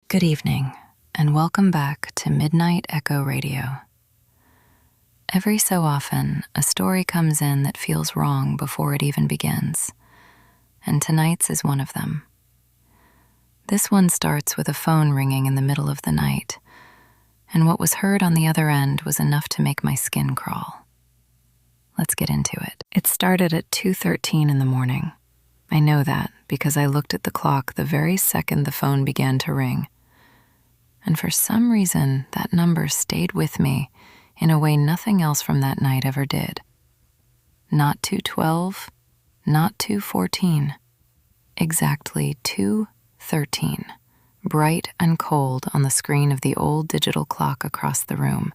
Good evening, and welcome back to Midnight Echo Radio. Every so often, a story comes in that feels wrong before it even begins, and tonight's is one of them. This one starts with a phone ringing in the middle of the night, and what was heard on the other end was enough to make my skin crawl. Let's get into it. It started at 2:13 in the morning. I know that because I looked at the clock the very second the phone began to ring. And for some reason, that number stayed with me in a way nothing else from that night ever did. Not 2:12, not 2:14, exactly 2:13, bright and cold on the screen of the old digital clock across the room,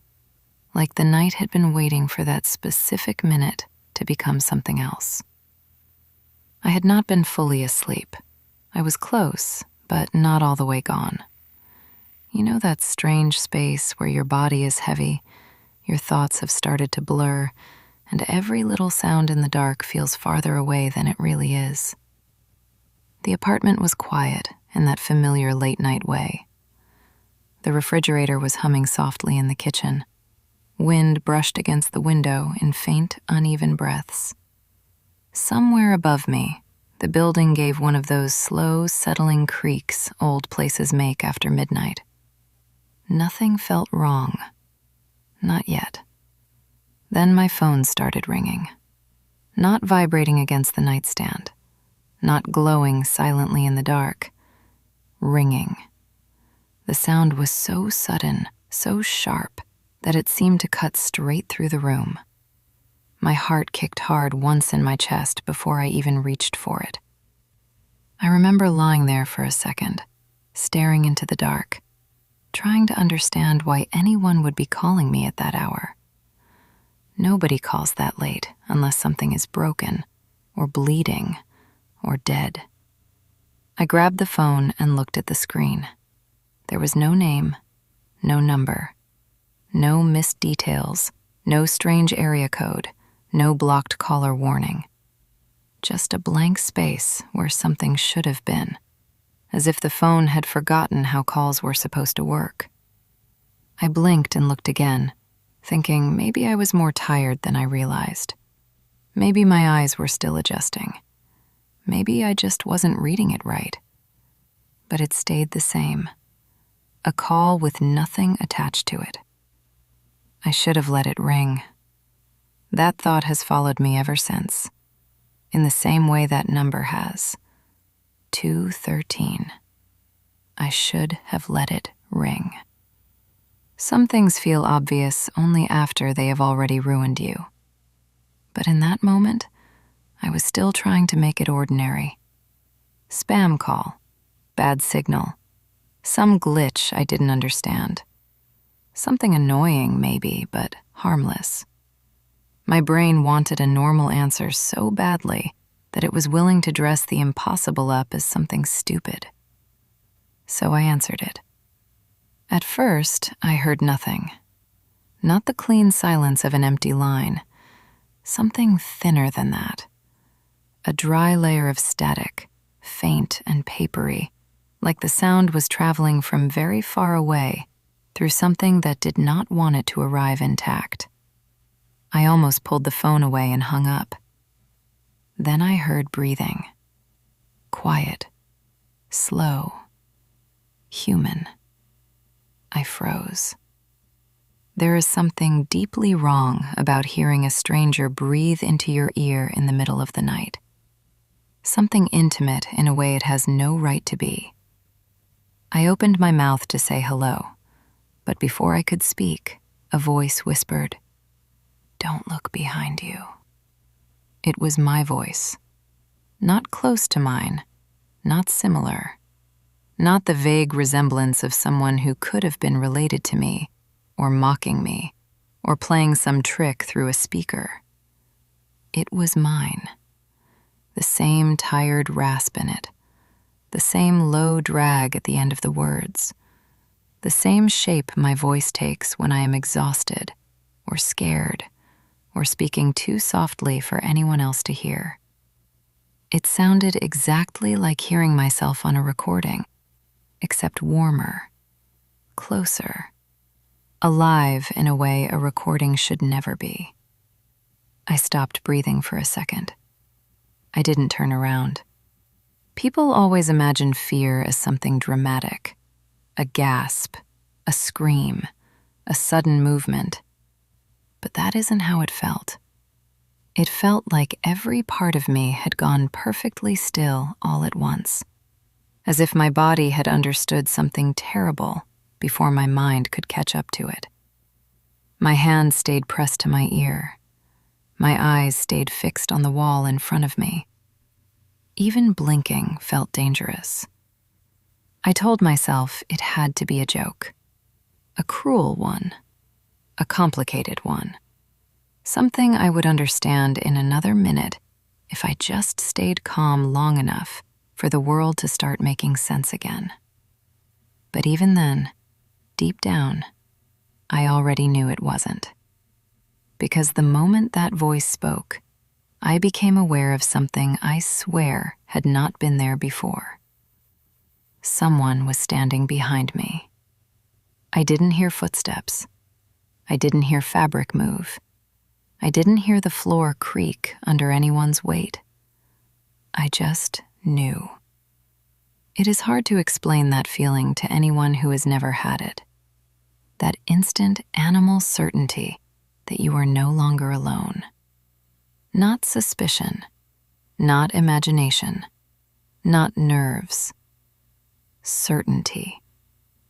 like the night had been waiting for that specific minute to become something else. I had not been fully asleep. I was close, but not all the way gone. You know that strange space where your body is heavy, your thoughts have started to blur, and every little sound in the dark feels farther away than it really is. The apartment was quiet in that familiar late-night way. The refrigerator was humming softly in the kitchen. Wind brushed against the window in faint, uneven breaths. Somewhere above me, the building gave one of those slow, settling creaks old places make after midnight. Nothing felt wrong. Not yet. Then my phone started ringing. Not vibrating against the nightstand. Not glowing silently in the dark. Ringing. The sound was so sudden, so sharp, that it seemed to cut straight through the room. My heart kicked hard once in my chest before I even reached for it. I remember lying there for a second, staring into the dark, trying to understand why anyone would be calling me at that hour. Nobody calls that late unless something is broken, or bleeding, or dead. I grabbed the phone and looked at the screen. There was no name, no number, no missed details, no strange area code, no blocked caller warning. Just a blank space where something should have been, as if the phone had forgotten how calls were supposed to work. I blinked and looked again, thinking maybe I was more tired than I realized. Maybe my eyes were still adjusting. Maybe I just wasn't reading it right. But it stayed the same. A call with nothing attached to it. I should have let it ring. That thought has followed me ever since, in the same way that number has. 2:13. I should have let it ring. Some things feel obvious only after they have already ruined you. But in that moment, I was still trying to make it ordinary. Spam call, bad signal, some glitch I didn't understand. Something annoying, maybe, but harmless. My brain wanted a normal answer so badly that it was willing to dress the impossible up as something stupid. So I answered it. At first, I heard nothing. Not the clean silence of an empty line. Something thinner than that. A dry layer of static, faint and papery, like the sound was traveling from very far away through something that did not want it to arrive intact. I almost pulled the phone away and hung up. Then I heard breathing. Quiet. Slow. Human. I froze. There is something deeply wrong about hearing a stranger breathe into your ear in the middle of the night. Something intimate in a way it has no right to be. I opened my mouth to say hello, but before I could speak, a voice whispered, "Don't look behind you." It was my voice. Not close to mine, not similar, not the vague resemblance of someone who could have been related to me, or mocking me, or playing some trick through a speaker. It was mine. The same tired rasp in it, the same low drag at the end of the words, the same shape my voice takes when I am exhausted, or scared, or speaking too softly for anyone else to hear. It sounded exactly like hearing myself on a recording, except warmer, closer, alive in a way a recording should never be. I stopped breathing for a second. I didn't turn around. People always imagine fear as something dramatic, a gasp, a scream, a sudden movement. But that isn't how it felt. It felt like every part of me had gone perfectly still all at once, as if my body had understood something terrible before my mind could catch up to it. My hand stayed pressed to my ear. My eyes stayed fixed on the wall in front of me. Even blinking felt dangerous. I told myself it had to be a joke, a cruel one, a complicated one. Something I would understand in another minute if I just stayed calm long enough for the world to start making sense again. But even then, deep down, I already knew it wasn't. Because the moment that voice spoke, I became aware of something I swear had not been there before. Someone was standing behind me. I didn't hear footsteps. I didn't hear fabric move. I didn't hear the floor creak under anyone's weight. I just knew. It is hard to explain that feeling to anyone who has never had it. That instant animal certainty that you are no longer alone. Not suspicion, not imagination, not nerves. Certainty.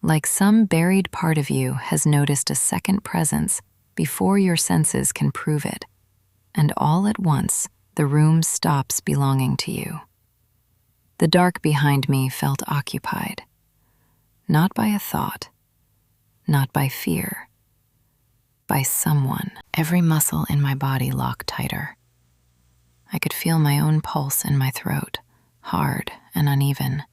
Like some buried part of you has noticed a second presence before your senses can prove it, and all at once the room stops belonging to you. The dark behind me felt occupied, not by a thought, not by fear, by someone. Every muscle in my body locked tighter. I could feel my own pulse in my throat, hard and uneven,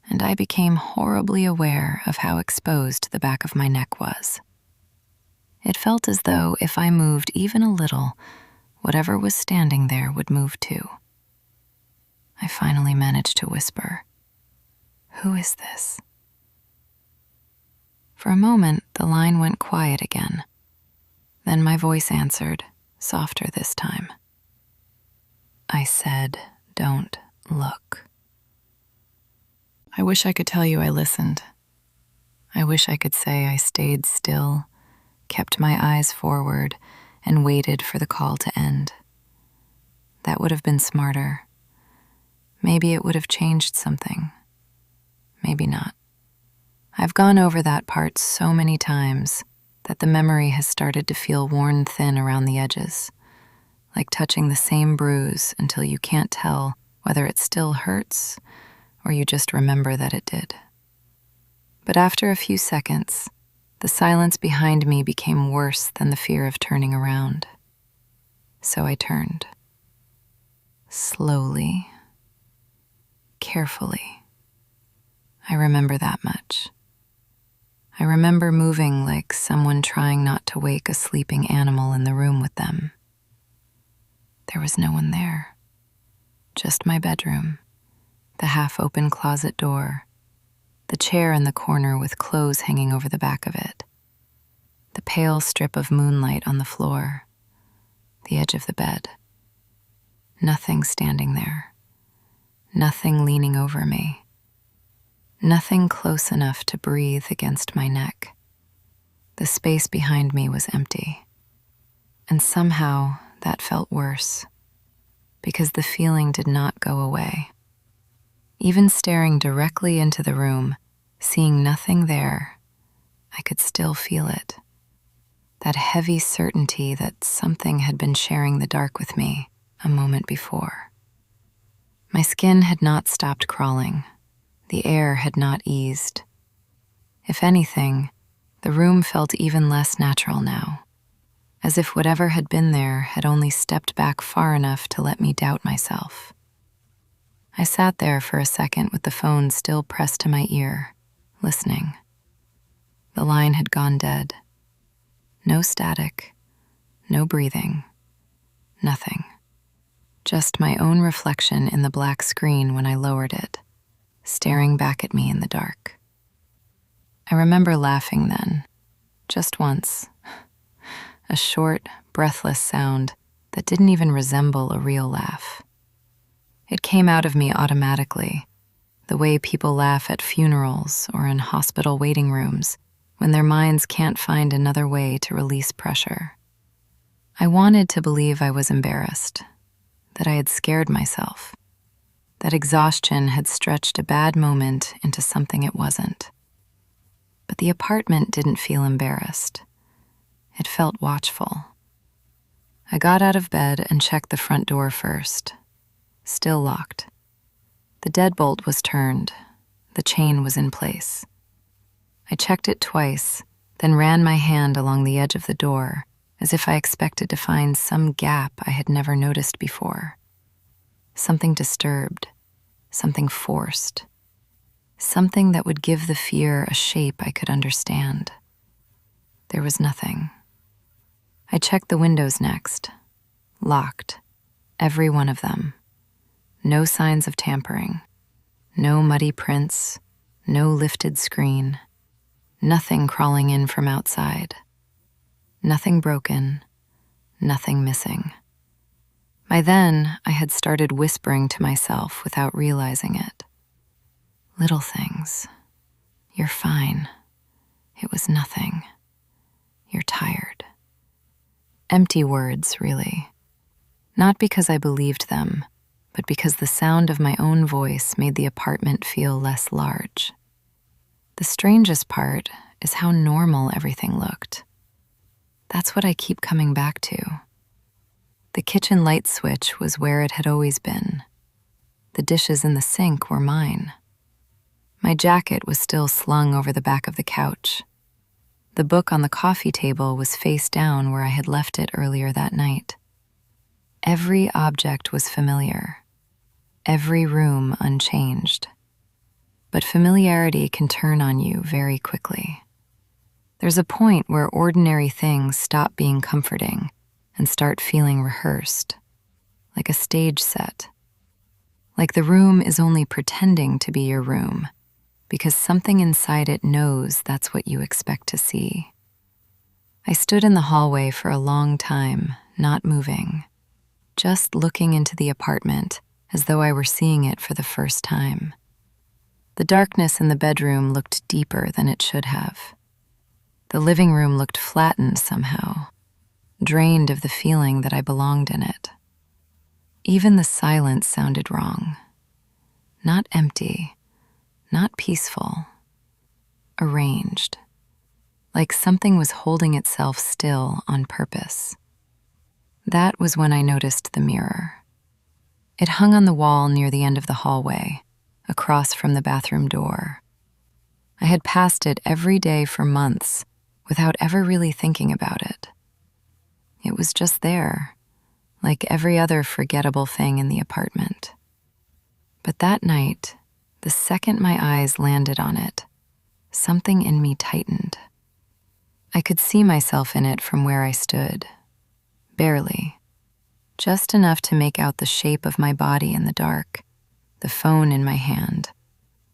and I became horribly aware of how exposed the back of my neck was. It felt as though if I moved even a little, whatever was standing there would move too. I finally managed to whisper, "Who is this?" For a moment, the line went quiet again. Then my voice answered, softer this time. I said, "Don't look." I wish I could tell you I listened. I wish I could say I stayed still, kept my eyes forward, and waited for the call to end. That would have been smarter. Maybe it would have changed something. Maybe not. I've gone over that part so many times that the memory has started to feel worn thin around the edges, like touching the same bruise until you can't tell whether it still hurts or you just remember that it did. But after a few seconds, the silence behind me became worse than the fear of turning around. So I turned. Slowly, carefully. I remember that much. I remember moving like someone trying not to wake a sleeping animal in the room with them. There was no one there. Just my bedroom, the half-open closet door, the chair in the corner with clothes hanging over the back of it, the pale strip of moonlight on the floor, the edge of the bed. Nothing standing there. Nothing leaning over me. Nothing close enough to breathe against my neck. The space behind me was empty. And somehow that felt worse, because the feeling did not go away. Even staring directly into the room, seeing nothing there, I could still feel it. That heavy certainty that something had been sharing the dark with me a moment before. My skin had not stopped crawling. The air had not eased. If anything, the room felt even less natural now, as if whatever had been there had only stepped back far enough to let me doubt myself. I sat there for a second with the phone still pressed to my ear, listening. The line had gone dead. No static, no breathing, nothing. Just my own reflection in the black screen when I lowered it, staring back at me in the dark. I remember laughing then, just once, a short, breathless sound that didn't even resemble a real laugh. It came out of me automatically, the way people laugh at funerals or in hospital waiting rooms when their minds can't find another way to release pressure. I wanted to believe I was embarrassed, that I had scared myself, that exhaustion had stretched a bad moment into something it wasn't. But the apartment didn't feel embarrassed. It felt watchful. I got out of bed and checked the front door first. Still locked. The deadbolt was turned. The chain was in place. I checked it twice, then ran my hand along the edge of the door, as if I expected to find some gap I had never noticed before. Something disturbed, something forced, something that would give the fear a shape I could understand. There was nothing. I checked the windows next. Locked. Every one of them. No signs of tampering. No muddy prints. No lifted screen. Nothing crawling in from outside. Nothing broken. Nothing missing. By then, I had started whispering to myself without realizing it. Little things. You're fine. It was nothing. You're tired. Empty words, really. Not because I believed them, but because the sound of my own voice made the apartment feel less large. The strangest part is how normal everything looked. That's what I keep coming back to. The kitchen light switch was where it had always been. The dishes in the sink were mine. My jacket was still slung over the back of the couch. The book on the coffee table was face down where I had left it earlier that night. Every object was familiar. Every room unchanged. But familiarity can turn on you very quickly. There's a point where ordinary things stop being comforting and start feeling rehearsed, like a stage set. Like the room is only pretending to be your room, because something inside it knows that's what you expect to see. I stood in the hallway for a long time, not moving, just looking into the apartment as though I were seeing it for the first time. The darkness in the bedroom looked deeper than it should have. The living room looked flattened somehow, drained of the feeling that I belonged in it. Even the silence sounded wrong. Not empty, not peaceful, arranged, like something was holding itself still on purpose. That was when I noticed the mirror. It hung on the wall near the end of the hallway, across from the bathroom door. I had passed it every day for months without ever really thinking about it. It was just there, like every other forgettable thing in the apartment. But that night, the second my eyes landed on it, something in me tightened. I could see myself in it from where I stood. Barely. Just enough to make out the shape of my body in the dark, the phone in my hand,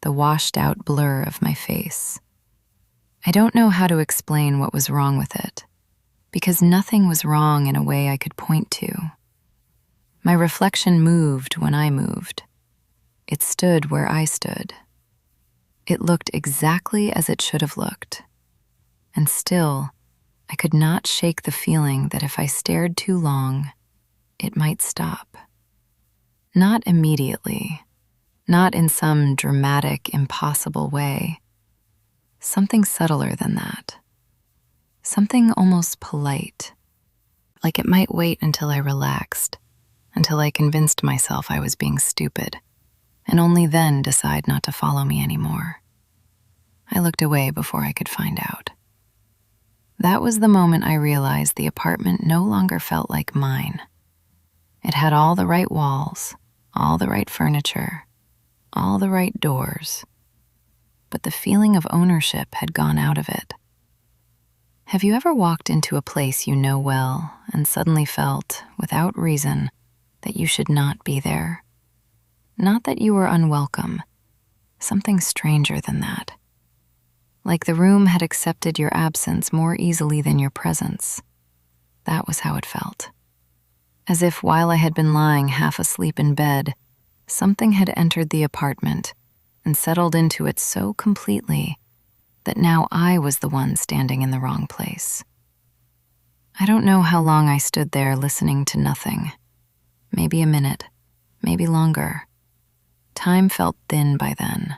the washed-out blur of my face. I don't know how to explain what was wrong with it, because nothing was wrong in a way I could point to. My reflection moved when I moved. It stood where I stood. It looked exactly as it should have looked. And still, I could not shake the feeling that if I stared too long, it might stop. Not immediately, not in some dramatic, impossible way. Something subtler than that. Something almost polite, like it might wait until I relaxed, until I convinced myself I was being stupid, and only then decide not to follow me anymore. I looked away before I could find out. That was the moment I realized the apartment no longer felt like mine. It had all the right walls, all the right furniture, all the right doors, but the feeling of ownership had gone out of it. Have you ever walked into a place you know well and suddenly felt, without reason, that you should not be there? Not that you were unwelcome, Something stranger than that. Like the room had accepted your absence more easily than your presence. That was how it felt. As if while I had been lying half asleep in bed, something had entered the apartment and settled into it so completely that now I was the one standing in the wrong place. I don't know how long I stood there listening to nothing. Maybe a minute, maybe longer. Time felt thin by then,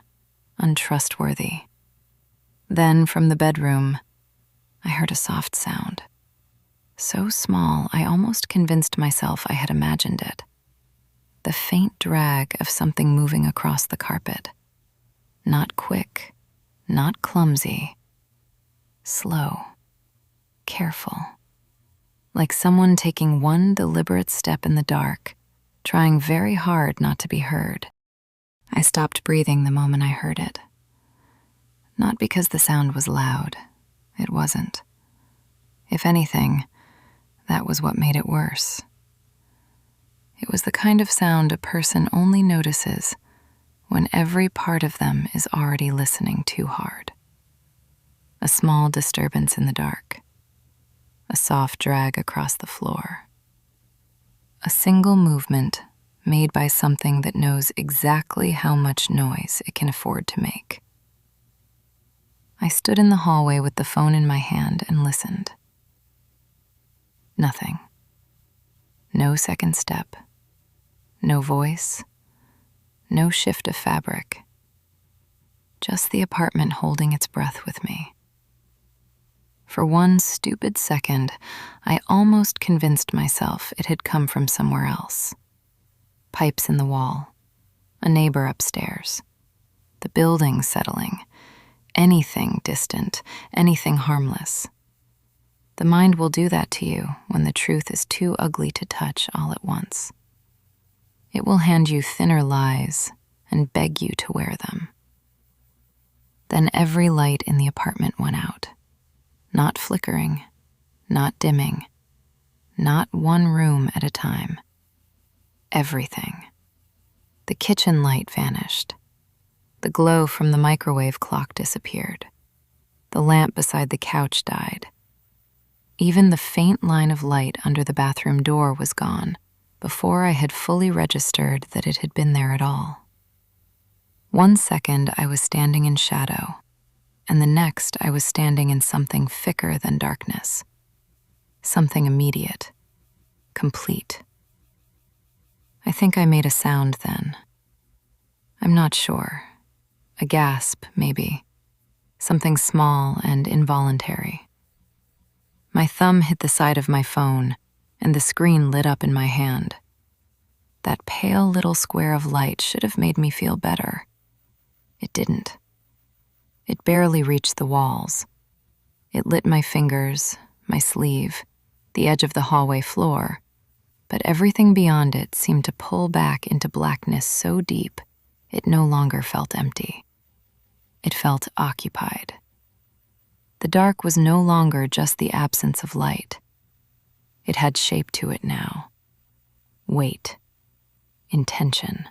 untrustworthy. Then, from the bedroom, I heard a soft sound. So small, I almost convinced myself I had imagined it. The faint drag of something moving across the carpet. Not quick, not clumsy. Slow, careful. Like someone taking one deliberate step in the dark, trying very hard not to be heard. I stopped breathing the moment I heard it. Not because the sound was loud. It wasn't. If anything, that was what made it worse. It was the kind of sound a person only notices when every part of them is already listening too hard. A small disturbance in the dark. A soft drag across the floor. A single movement made by something that knows exactly how much noise it can afford to make. I stood in the hallway with the phone in my hand and listened. Nothing. No second step. No voice. No shift of fabric. Just the apartment holding its breath with me. For one stupid second, I almost convinced myself it had come from somewhere else. Pipes in the wall, a neighbor upstairs, the building settling, anything distant, anything harmless. The mind will do that to you when the truth is too ugly to touch all at once. It will hand you thinner lies and beg you to wear them. Then every light in the apartment went out. Not flickering, not dimming, not one room at a time. Everything. The kitchen light vanished. The glow from the microwave clock disappeared. The lamp beside the couch died. Even the faint line of light under the bathroom door was gone before I had fully registered that it had been there at all. 1 second I was standing in shadow, and the next I was standing in something thicker than darkness. Something immediate, complete. I think I made a sound then. I'm not sure. A gasp, maybe. Something small and involuntary. My thumb hit the side of my phone, and the screen lit up in my hand. That pale little square of light should have made me feel better. It didn't. It barely reached the walls. It lit my fingers, my sleeve, the edge of the hallway floor, but everything beyond it seemed to pull back into blackness so deep it no longer felt empty. It felt occupied. The dark was no longer just the absence of light. It had shape to it now. Weight. Intention.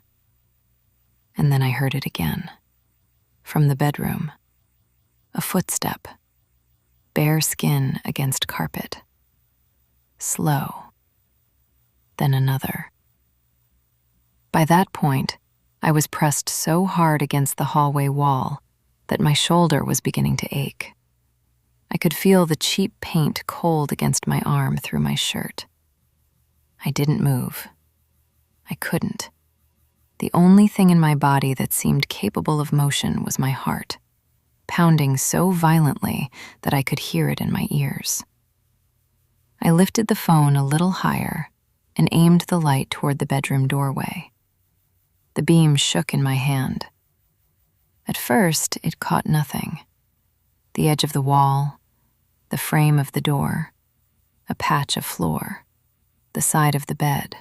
And then I heard it again. From the bedroom. A footstep. Bare skin against carpet. Slow. Then another. By that point, I was pressed so hard against the hallway wall that my shoulder was beginning to ache. I could feel the cheap paint cold against my arm through my shirt. I didn't move. I couldn't. The only thing in my body that seemed capable of motion was my heart, pounding so violently that I could hear it in my ears. I lifted the phone a little higher and aimed the light toward the bedroom doorway. The beam shook in my hand. At first, it caught nothing. The edge of the wall, the frame of the door, a patch of floor, the side of the bed.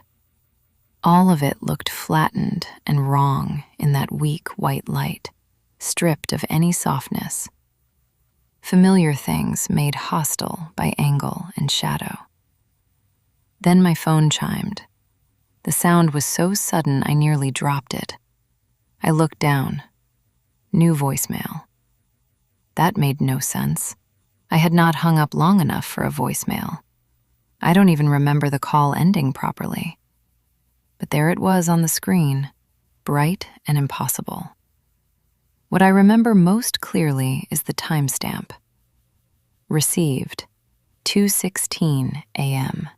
All of it looked flattened and wrong in that weak white light, stripped of any softness. Familiar things made hostile by angle and shadow. Then my phone chimed. The sound was so sudden I nearly dropped it. I looked down. New voicemail. That made no sense. I had not hung up long enough for a voicemail. I don't even remember the call ending properly. But there it was on the screen, bright and impossible. What I remember most clearly is the timestamp. Received, 2:16 a.m.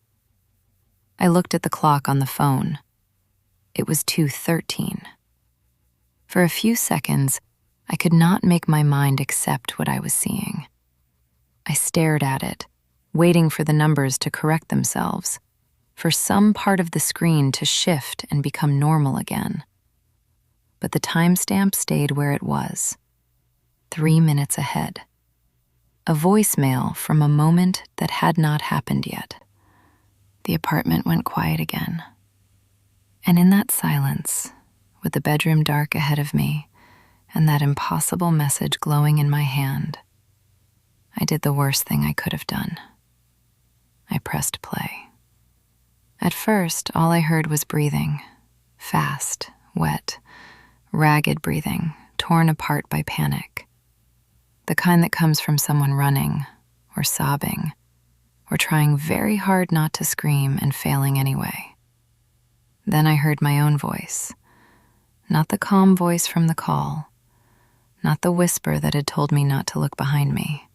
I looked at the clock on the phone. It was 2:13. For a few seconds, I could not make my mind accept what I was seeing. I stared at it, waiting for the numbers to correct themselves, for some part of the screen to shift and become normal again. But the timestamp stayed where it was, 3 minutes ahead. A voicemail from a moment that had not happened yet. The apartment went quiet again. And in that silence, with the bedroom dark ahead of me and that impossible message glowing in my hand, I did the worst thing I could have done. I pressed play. At first, all I heard was breathing. Fast, wet, ragged breathing, torn apart by panic. The kind that comes from someone running, or sobbing, or trying very hard not to scream and failing anyway. Then I heard my own voice. Not the calm voice from the call. Not the whisper that had told me not to look behind me.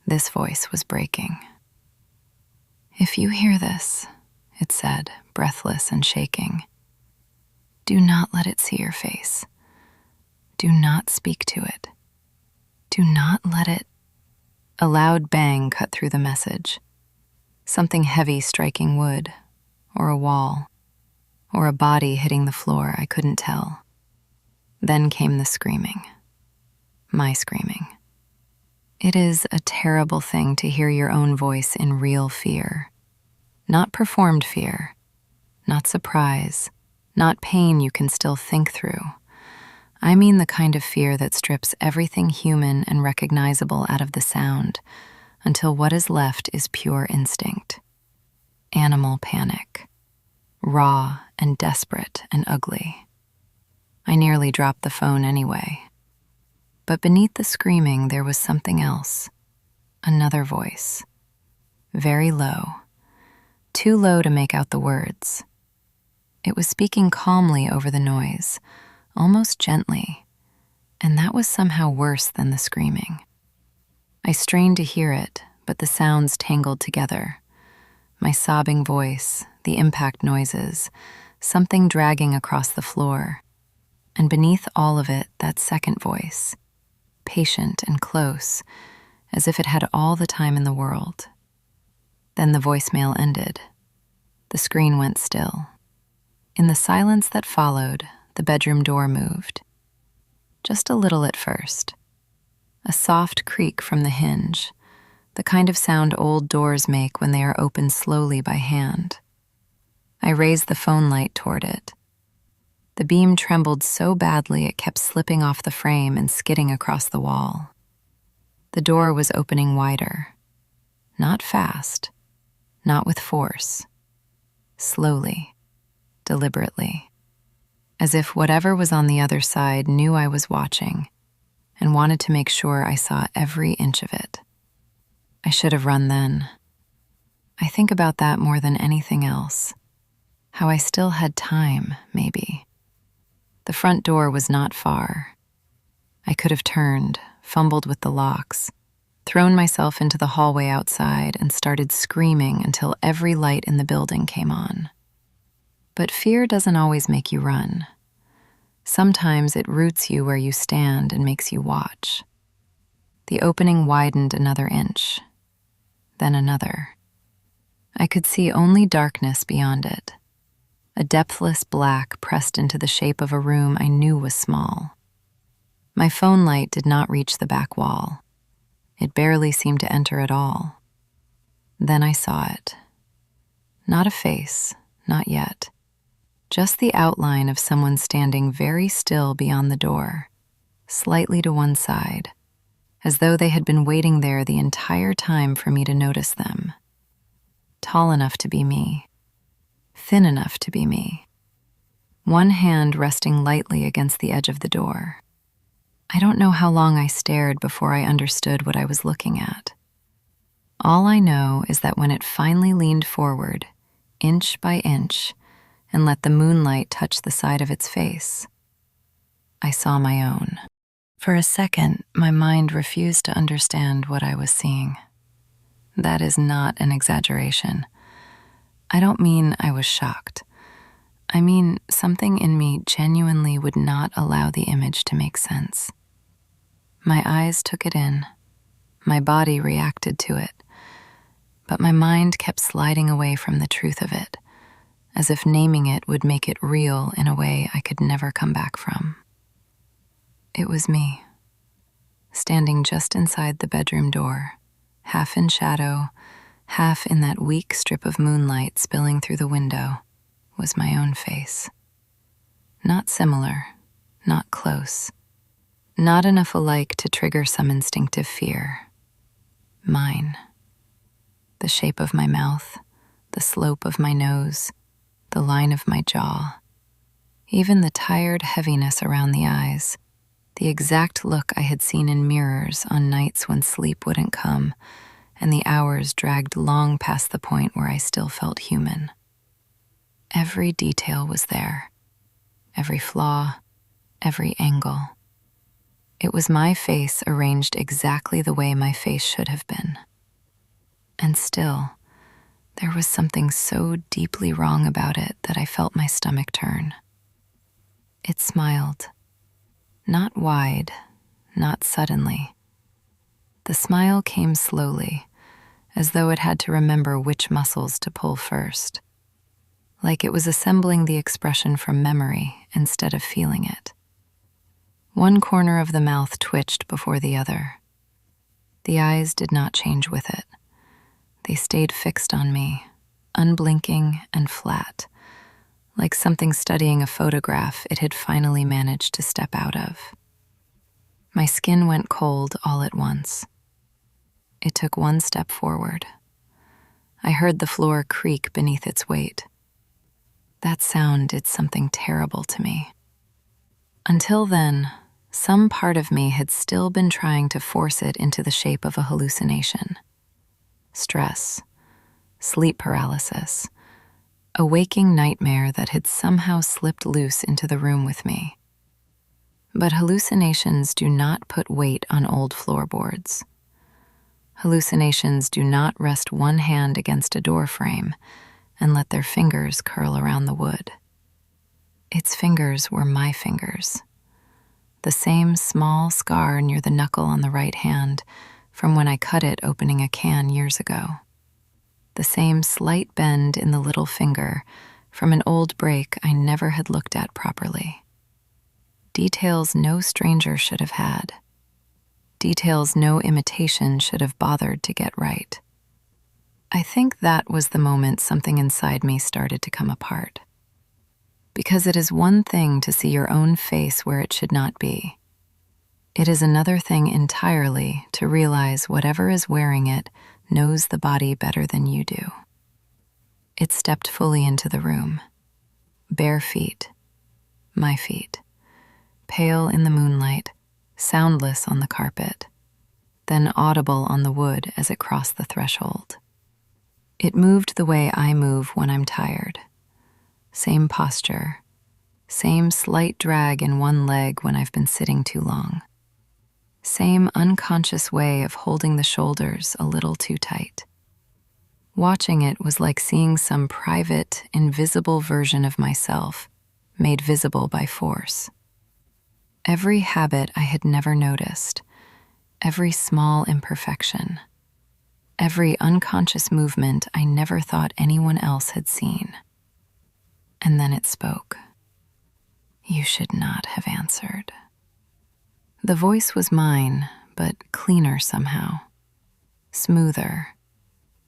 This voice was breaking. "If you hear this," it said, breathless and shaking, "do not let it see your face. Do not speak to it. Do not let it..." A loud bang cut through the message. Something heavy striking wood, or a wall, or a body hitting the floor, I couldn't tell. Then came the screaming. My screaming. It is a terrible thing to hear your own voice in real fear. Not performed fear, not surprise, not pain you can still think through. I mean the kind of fear that strips everything human and recognizable out of the sound until what is left is pure instinct. Animal panic. Raw and desperate and ugly. I nearly dropped the phone anyway. But beneath the screaming, there was something else. Another voice. Very low. Too low to make out the words. It was speaking calmly over the noise, almost gently, and that was somehow worse than the screaming. I strained to hear it, but the sounds tangled together. My sobbing voice, the impact noises, something dragging across the floor, and beneath all of it, that second voice, patient and close, as if it had all the time in the world. Then the voicemail ended. The screen went still. In the silence that followed, the bedroom door moved. Just a little at first. A soft creak from the hinge, the kind of sound old doors make when they are opened slowly by hand. I raised the phone light toward it. The beam trembled so badly it kept slipping off the frame and skidding across the wall. The door was opening wider. Not fast, not with force. Slowly, deliberately, as if whatever was on the other side knew I was watching and wanted to make sure I saw every inch of it. I should have run then. I think about that more than anything else. How I still had time, maybe. The front door was not far. I could have turned, fumbled with the locks, thrown myself into the hallway outside and started screaming until every light in the building came on. But fear doesn't always make you run. Sometimes it roots you where you stand and makes you watch. The opening widened another inch, then another. I could see only darkness beyond it, a depthless black pressed into the shape of a room I knew was small. My phone light did not reach the back wall. It barely seemed to enter at all. Then I saw it. Not a face, not yet. Just the outline of someone standing very still beyond the door, slightly to one side, as though they had been waiting there the entire time for me to notice them. Tall enough to be me, thin enough to be me. One hand resting lightly against the edge of the door. I don't know how long I stared before I understood what I was looking at. All I know is that when it finally leaned forward, inch by inch, and let the moonlight touch the side of its face, I saw my own. For a second, my mind refused to understand what I was seeing. That is not an exaggeration. I don't mean I was shocked. I mean, something in me genuinely would not allow the image to make sense. My eyes took it in. My body reacted to it. But my mind kept sliding away from the truth of it, as if naming it would make it real in a way I could never come back from. It was me, standing just inside the bedroom door, half in shadow, half in that weak strip of moonlight spilling through the window, was my own face. Not similar, not close, not enough alike to trigger some instinctive fear. Mine. The shape of my mouth, the slope of my nose, the line of my jaw, even the tired heaviness around the eyes, the exact look I had seen in mirrors on nights when sleep wouldn't come and the hours dragged long past the point where I still felt human. Every detail was there, every flaw, every angle. It was my face arranged exactly the way my face should have been. And still, there was something so deeply wrong about it that I felt my stomach turn. It smiled. Not wide, not suddenly. The smile came slowly, as though it had to remember which muscles to pull first. Like it was assembling the expression from memory instead of feeling it. One corner of the mouth twitched before the other. The eyes did not change with it. They stayed fixed on me, unblinking and flat, like something studying a photograph it had finally managed to step out of. My skin went cold all at once. It took one step forward. I heard the floor creak beneath its weight. That sound did something terrible to me. Until then, some part of me had still been trying to force it into the shape of a hallucination. Stress, sleep paralysis, a waking nightmare that had somehow slipped loose into the room with me. But hallucinations do not put weight on old floorboards. Hallucinations do not rest one hand against a door frame and let their fingers curl around the wood. Its fingers were my fingers. The same small scar near the knuckle on the right hand from when I cut it opening a can years ago. The same slight bend in the little finger from an old break I never had looked at properly. Details no stranger should have had. Details no imitation should have bothered to get right. I think that was the moment something inside me started to come apart. Because it is one thing to see your own face where it should not be. It is another thing entirely to realize whatever is wearing it knows the body better than you do. It stepped fully into the room. Bare feet, my feet, pale in the moonlight, soundless on the carpet, then audible on the wood as it crossed the threshold. It moved the way I move when I'm tired. Same posture, same slight drag in one leg when I've been sitting too long. Same unconscious way of holding the shoulders a little too tight. Watching it was like seeing some private, invisible version of myself made visible by force. Every habit I had never noticed, every small imperfection, every unconscious movement I never thought anyone else had seen. And then it spoke. You should not have answered. The voice was mine, but cleaner somehow. Smoother,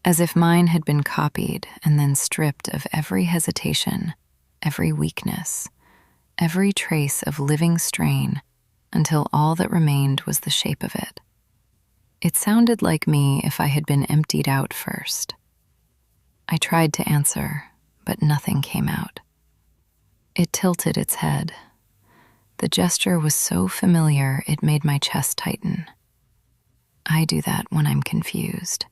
as if mine had been copied and then stripped of every hesitation, every weakness, every trace of living strain, until all that remained was the shape of it. It sounded like me if I had been emptied out first. I tried to answer, but nothing came out. It tilted its head. The gesture was so familiar it made my chest tighten. I do that when I'm confused,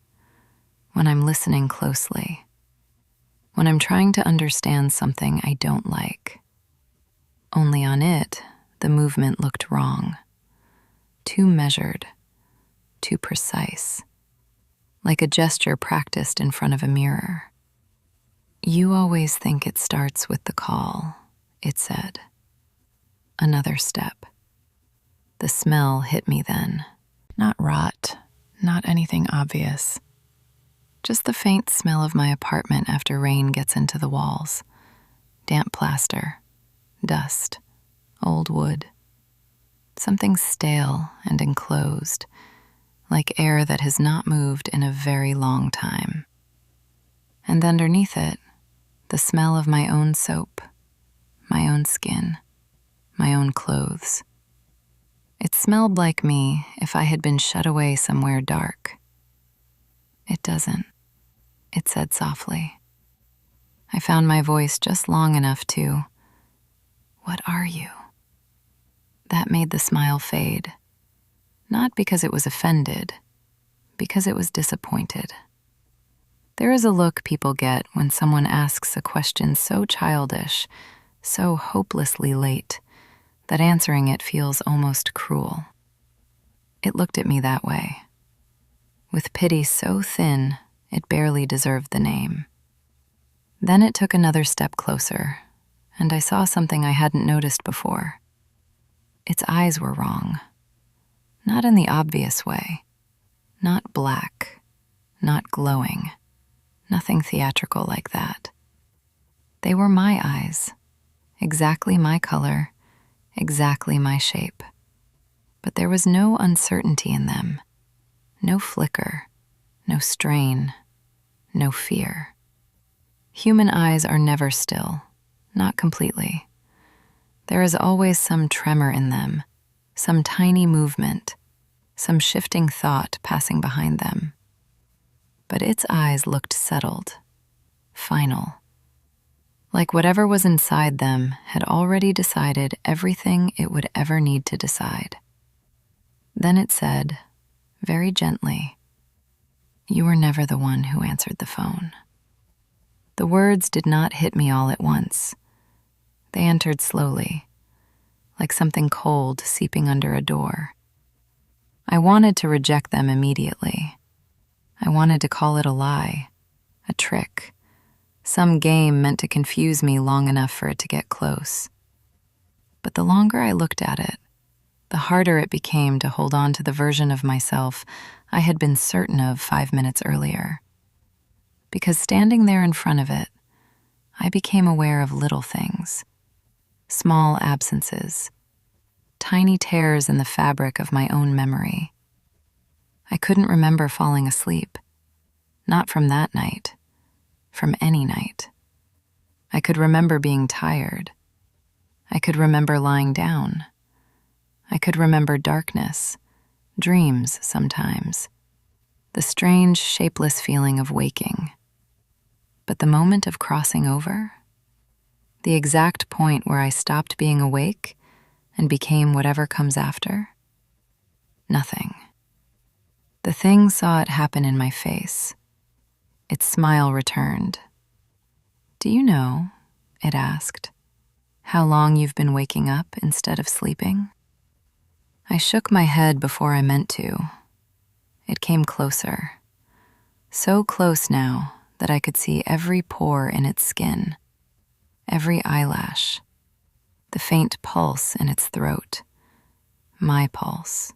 when I'm listening closely, when I'm trying to understand something I don't like. Only on it, the movement looked wrong. Too measured, too precise, like a gesture practiced in front of a mirror. "You always think it starts with the call," it said. Another step. The smell hit me then. Not rot, not anything obvious. Just the faint smell of my apartment after rain gets into the walls. Damp plaster, dust, old wood. Something stale and enclosed, like air that has not moved in a very long time. And underneath it, the smell of my own soap, my own skin, my own clothes. It smelled like me if I had been shut away somewhere dark. "It doesn't," it said softly. I found my voice just long enough to, "What are you?" That made the smile fade. Not because it was offended, because it was disappointed. There is a look people get when someone asks a question so childish, so hopelessly late, that answering it feels almost cruel. It looked at me that way, with pity so thin it barely deserved the name. Then it took another step closer, and I saw something I hadn't noticed before. Its eyes were wrong. Not in the obvious way. Not black, not glowing, nothing theatrical like that. They were my eyes, exactly my color, exactly my shape. But there was no uncertainty in them, no flicker, no strain, no fear. Human eyes are never still, not completely. There is always some tremor in them, some tiny movement, some shifting thought passing behind them. But its eyes looked settled, final. Like whatever was inside them had already decided everything it would ever need to decide. Then it said, very gently, "You were never the one who answered the phone." The words did not hit me all at once. They entered slowly, like something cold seeping under a door. I wanted to reject them immediately. I wanted to call it a lie, a trick, some game meant to confuse me long enough for it to get close. But the longer I looked at it, the harder it became to hold on to the version of myself I had been certain of 5 minutes earlier. Because standing there in front of it, I became aware of little things, small absences, tiny tears in the fabric of my own memory. I couldn't remember falling asleep, not from that night, from any night. I could remember being tired. I could remember lying down. I could remember darkness, dreams sometimes, the strange, shapeless feeling of waking. But the moment of crossing over, the exact point where I stopped being awake and became whatever comes after, nothing. The thing saw it happen in my face. Its smile returned. "Do you know," it asked, "how long you've been waking up instead of sleeping?" I shook my head before I meant to. It came closer. So close now that I could see every pore in its skin, every eyelash, the faint pulse in its throat, my pulse.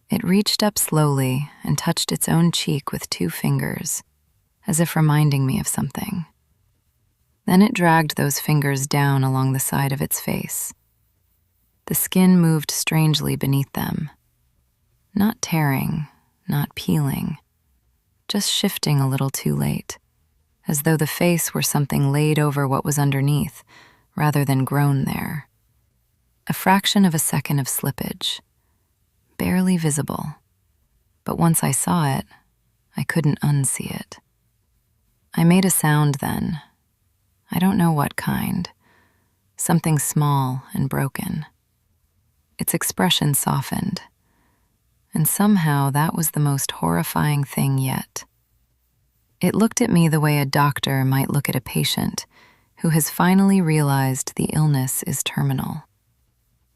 It reached up slowly and touched its own cheek with 2 fingers, as if reminding me of something. Then it dragged those fingers down along the side of its face. The skin moved strangely beneath them, not tearing, not peeling, just shifting a little too late, as though the face were something laid over what was underneath, rather than grown there. A fraction of a second of slippage, barely visible, but once I saw it, I couldn't unsee it. I made a sound then. I don't know what kind. Something small and broken. Its expression softened, and somehow that was the most horrifying thing yet. It looked at me the way a doctor might look at a patient who has finally realized the illness is terminal.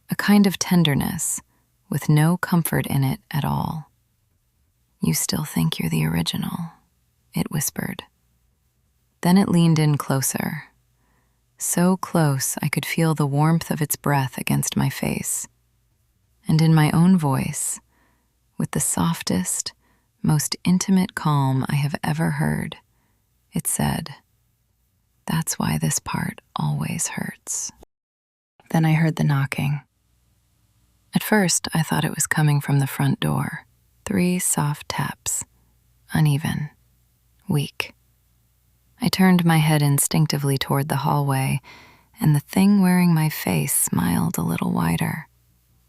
A kind of tenderness with no comfort in it at all. "You still think you're the original," it whispered. Then it leaned in closer, so close I could feel the warmth of its breath against my face. And in my own voice, with the softest, most intimate calm I have ever heard, it said, "That's why this part always hurts." Then I heard the knocking. At first, I thought it was coming from the front door. 3 soft taps, uneven, weak. I turned my head instinctively toward the hallway, and the thing wearing my face smiled a little wider,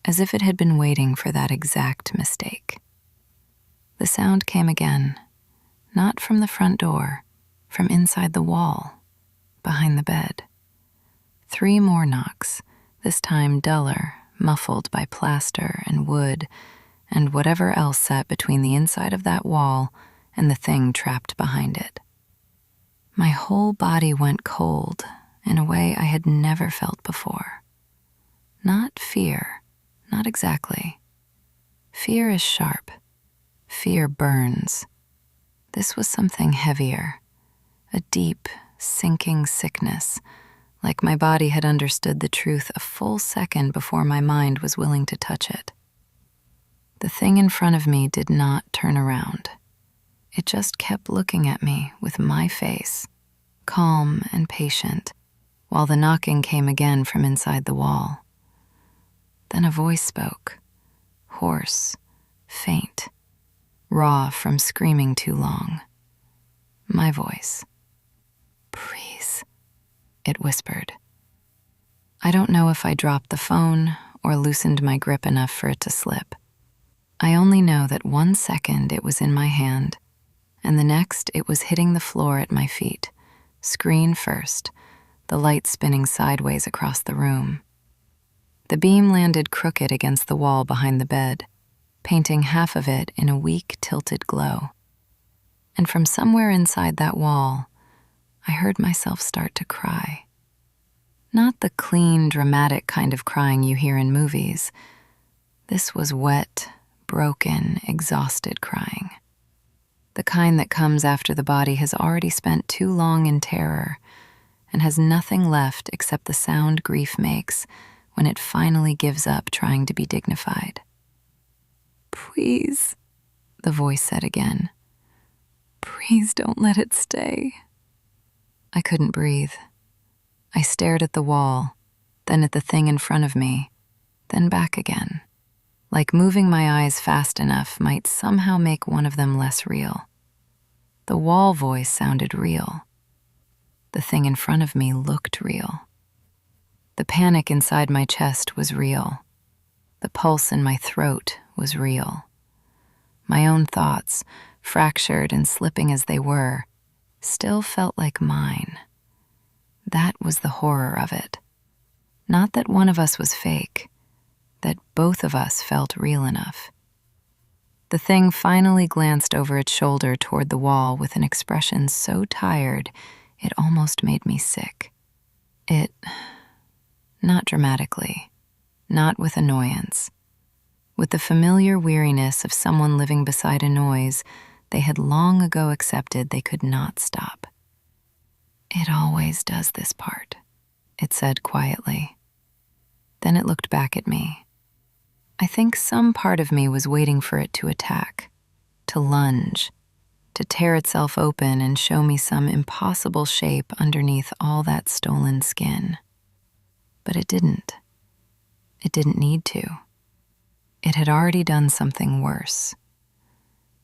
as if it had been waiting for that exact mistake. The sound came again, not from the front door, from inside the wall, behind the bed. 3 more knocks, this time duller, muffled by plaster and wood and whatever else sat between the inside of that wall and the thing trapped behind it. My whole body went cold in a way I had never felt before. Not fear, not exactly. Fear is sharp. Fear burns. This was something heavier, a deep, sinking sickness, like my body had understood the truth a full second before my mind was willing to touch it. The thing in front of me did not turn around. It just kept looking at me with my face, calm and patient, while the knocking came again from inside the wall. Then a voice spoke, hoarse, faint, raw from screaming too long. My voice. "Please," it whispered. I don't know if I dropped the phone or loosened my grip enough for it to slip. I only know that 1 second it was in my hand, and the next it was hitting the floor at my feet, screen first, the light spinning sideways across the room. The beam landed crooked against the wall behind the bed, painting half of it in a weak, tilted glow. And from somewhere inside that wall, I heard myself start to cry. Not the clean, dramatic kind of crying you hear in movies. This was wet, broken, exhausted crying. The kind that comes after the body has already spent too long in terror and has nothing left except the sound grief makes when it finally gives up trying to be dignified. "Please," the voice said again. "Please don't let it stay." I couldn't breathe. I stared at the wall, then at the thing in front of me, then back again, like moving my eyes fast enough might somehow make one of them less real. The wall voice sounded real. The thing in front of me looked real. The panic inside my chest was real. The pulse in my throat was real. My own thoughts, fractured and slipping as they were, still felt like mine. That was the horror of it. Not that one of us was fake, that both of us felt real enough. The thing finally glanced over its shoulder toward the wall with an expression so tired it almost made me sick. Not dramatically, not with annoyance, with the familiar weariness of someone living beside a noise they had long ago accepted they could not stop. "It always does this part," it said quietly. Then it looked back at me. I think some part of me was waiting for it to attack, to lunge, to tear itself open and show me some impossible shape underneath all that stolen skin. But it didn't. It didn't need to. It had already done something worse.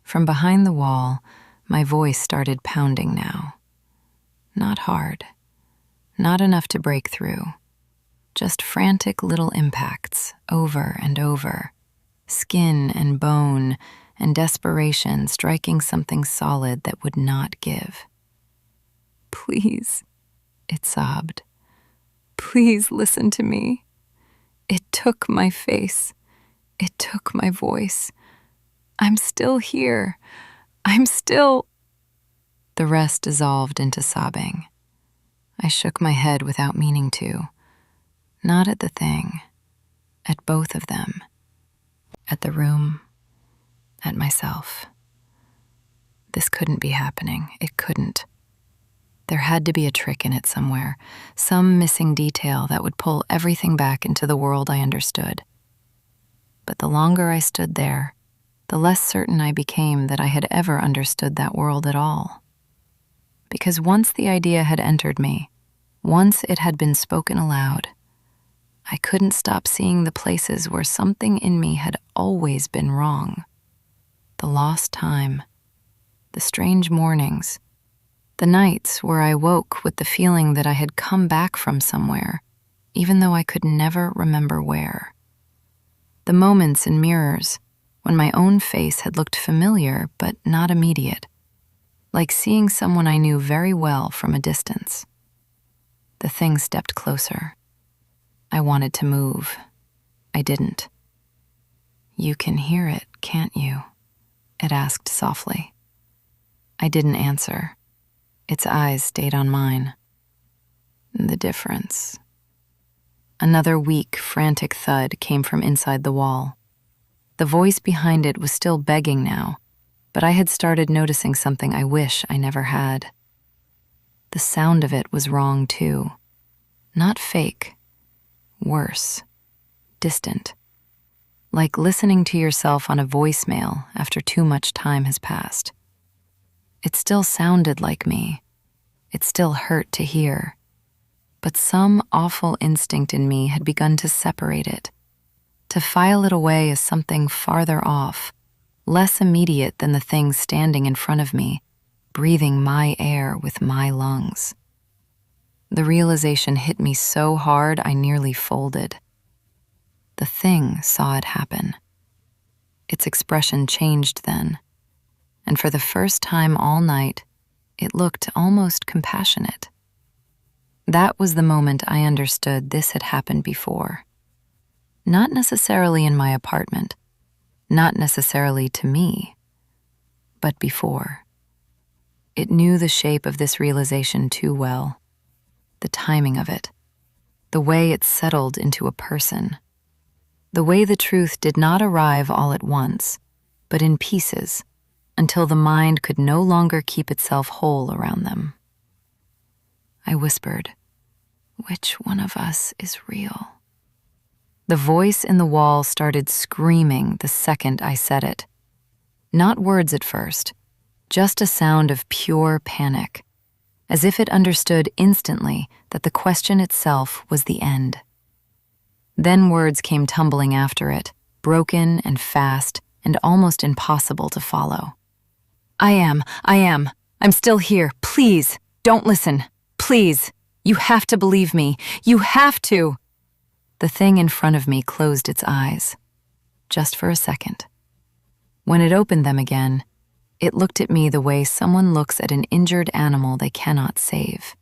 From behind the wall, my voice started pounding now. Not hard, not enough to break through. Just frantic little impacts, over and over, skin and bone and desperation striking something solid that would not give. "Please," it sobbed. "Please listen to me. It took my face. It took my voice. I'm still here. I'm still... The rest dissolved into sobbing. I shook my head without meaning to. Not at the thing. At both of them. At the room. At myself. This couldn't be happening. It couldn't. There had to be a trick in it somewhere, some missing detail that would pull everything back into the world I understood. But the longer I stood there, the less certain I became that I had ever understood that world at all. Because once the idea had entered me, once it had been spoken aloud, I couldn't stop seeing the places where something in me had always been wrong. The lost time, the strange mornings, the nights where I woke with the feeling that I had come back from somewhere, even though I could never remember where. The moments in mirrors when my own face had looked familiar but not immediate, like seeing someone I knew very well from a distance. The thing stepped closer. I wanted to move. I didn't. "You can hear it, can't you?" it asked softly. I didn't answer. Its eyes stayed on mine. The difference. Another weak, frantic thud came from inside the wall. The voice behind it was still begging now, but I had started noticing something I wish I never had. The sound of it was wrong too. Not fake. Worse. Distant. Like listening to yourself on a voicemail after too much time has passed. It still sounded like me. It still hurt to hear. But some awful instinct in me had begun to separate it, to file it away as something farther off, less immediate than the thing standing in front of me, breathing my air with my lungs. The realization hit me so hard I nearly folded. The thing saw it happen. Its expression changed then, and for the first time all night, it looked almost compassionate. That was the moment I understood this had happened before. Not necessarily in my apartment, not necessarily to me, but before. It knew the shape of this realization too well, the timing of it, the way it settled into a person, the way the truth did not arrive all at once, but in pieces, until the mind could no longer keep itself whole around them. I whispered, "Which one of us is real?" The voice in the wall started screaming the second I said it. Not words at first, just a sound of pure panic, as if it understood instantly that the question itself was the end. Then words came tumbling after it, broken and fast and almost impossible to follow. I am. I'm still here. Please, don't listen. Please, you have to believe me. You have to." The thing in front of me closed its eyes, just for a second. When it opened them again, it looked at me the way someone looks at an injured animal they cannot save.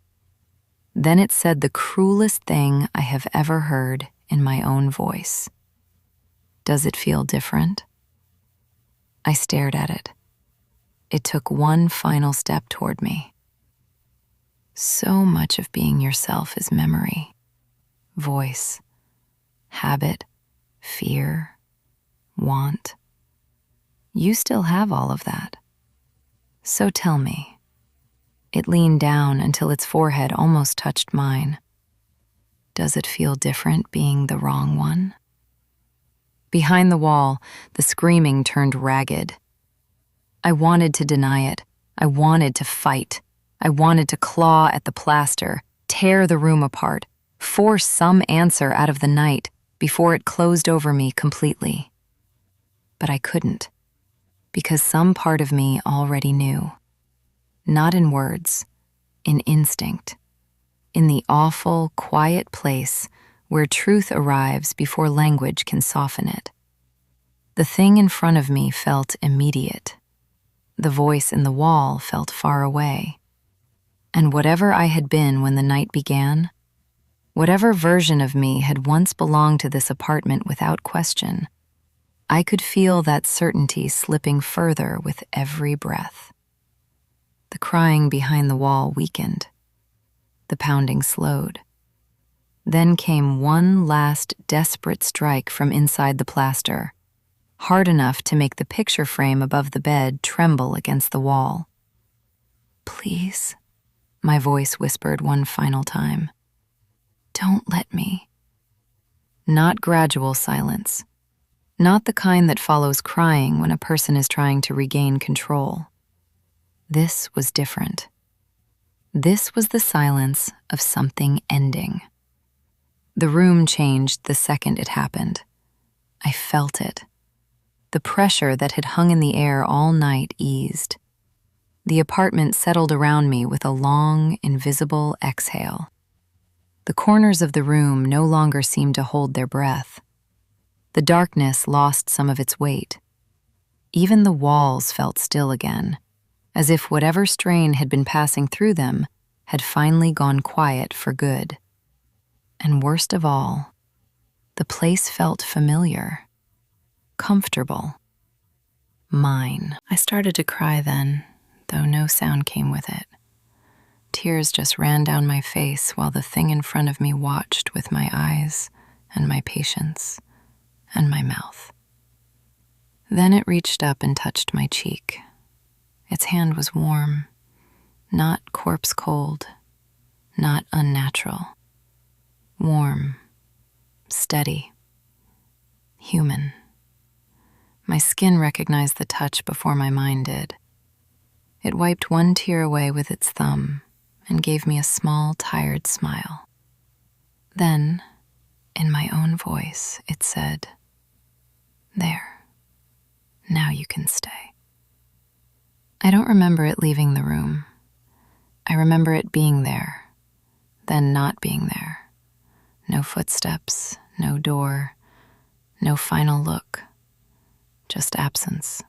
Then it said the cruelest thing I have ever heard in my own voice. "Does it feel different?" I stared at it. It took one final step toward me. So much of being yourself is memory, voice, habit, fear, want. You still have all of that. So tell me. It leaned down until its forehead almost touched mine. Does it feel different being the wrong one? Behind the wall, the screaming turned ragged. I wanted to deny it. I wanted to fight. I wanted to claw at the plaster, tear the room apart, force some answer out of the night before it closed over me completely. But I couldn't, because some part of me already knew. Not in words, in instinct, in the awful, quiet place where truth arrives before language can soften it. The thing in front of me felt immediate. The voice in the wall felt far away. And whatever I had been when the night began, Whatever version of me had once belonged to this apartment without question, I could feel that certainty slipping further with every breath. The crying behind the wall weakened. The pounding slowed. Then came one last desperate strike from inside the plaster, hard enough to make the picture frame above the bed tremble against the wall. "Please," my voice whispered one final time. "Don't let me." Not gradual silence. Not the kind that follows crying when a person is trying to regain control. This was different. This was the silence of something ending. The room changed the second it happened. I felt it. The pressure that had hung in the air all night eased. The apartment settled around me with a long, invisible exhale. The corners of the room no longer seemed to hold their breath. The darkness lost some of its weight. Even the walls felt still again, as if whatever strain had been passing through them had finally gone quiet for good. And worst of all, the place felt familiar, comfortable, mine. I started to cry then, though no sound came with it. Tears just ran down my face while the thing in front of me watched with my eyes and my patience and my mouth. Then it reached up and touched my cheek. Its hand was warm, not corpse cold, not unnatural. Warm, steady, human. My skin recognized the touch before my mind did. It wiped one tear away with its thumb and gave me a small, tired smile. Then, in my own voice, it said, "There, now you can stay." I don't remember it leaving the room. I remember it being there, then not being there. No footsteps, no door, no final look, just absence.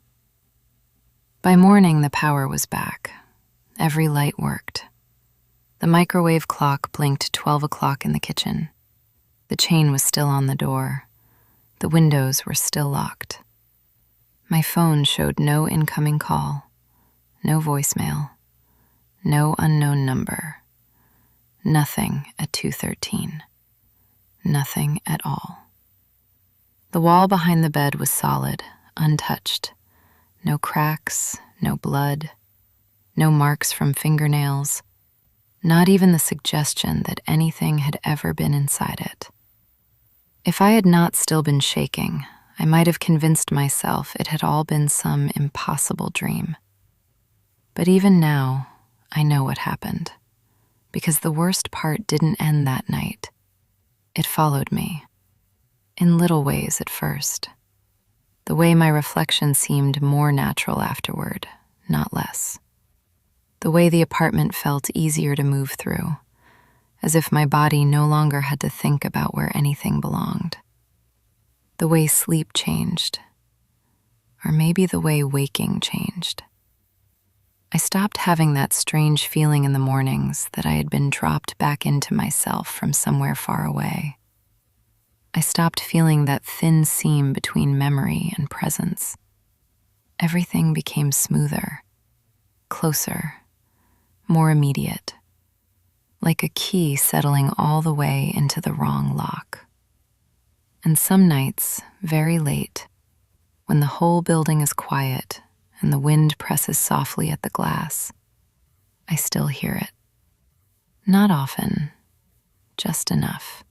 By morning, the power was back. Every light worked. The microwave clock blinked 12 o'clock in the kitchen. The chain was still on the door. The windows were still locked. My phone showed no incoming call, no voicemail, no unknown number. Nothing at 2:13. Nothing at all. The wall behind the bed was solid, untouched. No cracks, no blood, no marks from fingernails, not even the suggestion that anything had ever been inside it. If I had not still been shaking, I might have convinced myself it had all been some impossible dream. But even now, I know what happened, because the worst part didn't end that night. It followed me, in little ways at first. The way my reflection seemed more natural afterward, not less. The way the apartment felt easier to move through, as if my body no longer had to think about where anything belonged. The way sleep changed, or maybe the way waking changed. I stopped having that strange feeling in the mornings that I had been dropped back into myself from somewhere far away. I stopped feeling that thin seam between memory and presence. Everything became smoother, closer, more immediate, like a key settling all the way into the wrong lock. And some nights, very late, when the whole building is quiet and the wind presses softly at the glass, I still hear it. Not often, just enough.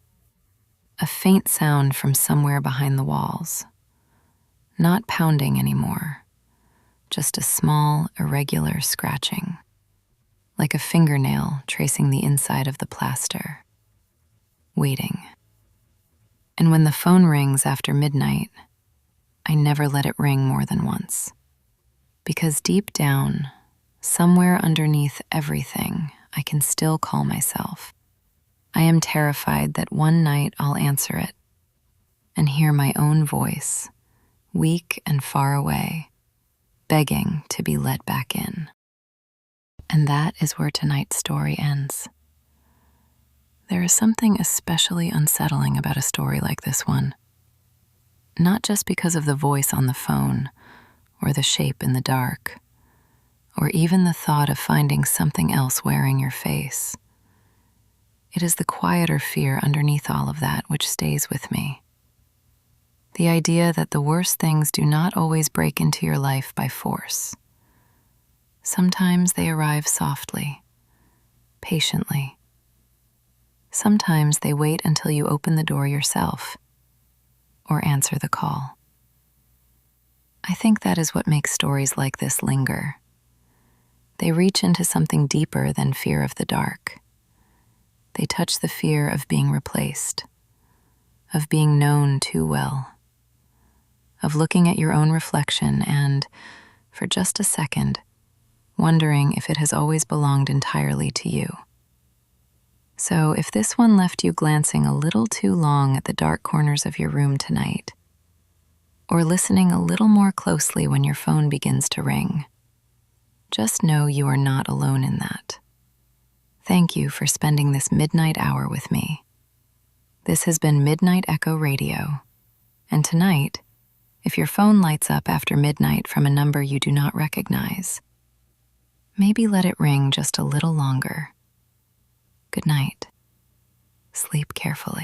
A faint sound from somewhere behind the walls. Not pounding anymore, just a small, irregular scratching, like a fingernail tracing the inside of the plaster. Waiting. And when the phone rings after midnight, I never let it ring more than once. Because deep down, somewhere underneath everything, I can still call myself. I am terrified that one night I'll answer it and hear my own voice, weak and far away, begging to be let back in. And that is where tonight's story ends. there is something especially unsettling about a story like this one. Not just because of the voice on the phone, or the shape in the dark, or even the thought of finding something else wearing your face. It is the quieter fear underneath all of that which stays with me. The idea that the worst things do not always break into your life by force. Sometimes they arrive softly, patiently. Sometimes they wait until you open the door yourself or answer the call. I think that is what makes stories like this linger. They reach into something deeper than fear of the dark. They touch the fear of being replaced, of being known too well, of looking at your own reflection and, for just a second, wondering if it has always belonged entirely to you. So if this one left you glancing a little too long at the dark corners of your room tonight, or listening a little more closely when your phone begins to ring, just know you are not alone in that. Thank you for spending this midnight hour with me. This has been Midnight Echo Radio, and tonight, if your phone lights up after midnight from a number you do not recognize, maybe let it ring just a little longer. Good night. Sleep carefully.